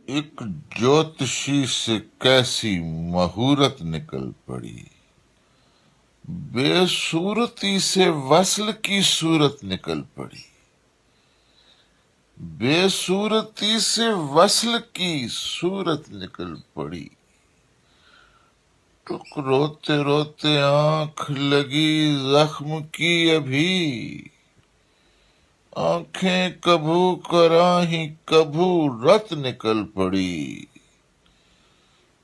ایک جوتشی سے کیسی مہورت نکل پڑی، بے صورتی سے وصل کی صورت نکل پڑی، بے صورتی سے وصل کی صورت نکل پڑی۔ ٹک روتے روتے آنکھ لگی زخم کی ابھی، آنکھیں کبھو کراہیں کبھو رت نکل پڑی،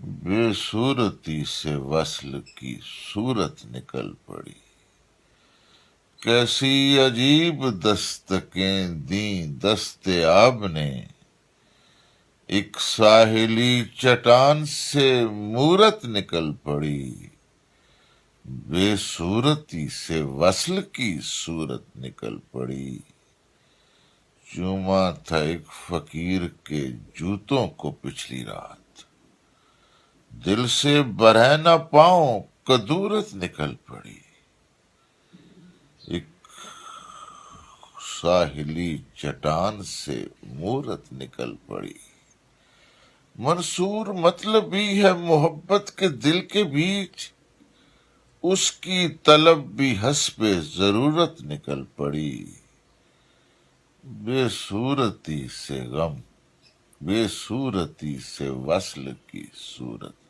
بے صورتی سے وصل کی صورت نکل پڑی۔ کیسی عجیب دستکیں دیں دست آب نے، ایک ساحلی چٹان سے مورت نکل پڑی، بے صورتی سے وصل کی صورت نکل پڑی۔ چوما تھا ایک فقیر کے جوتوں کو پچھلی رات، دل سے برہ نہ پاؤں کدورت نکل پڑی، ایک ساحلی چٹان سے مورت نکل پڑی۔ منصور مطلب بھی ہے محبت کے دل کے بیچ، اس کی طلب بھی حسب ضرورت نکل پڑی، بے صورتی سے غم، بے صورتی سے وصل کی صورت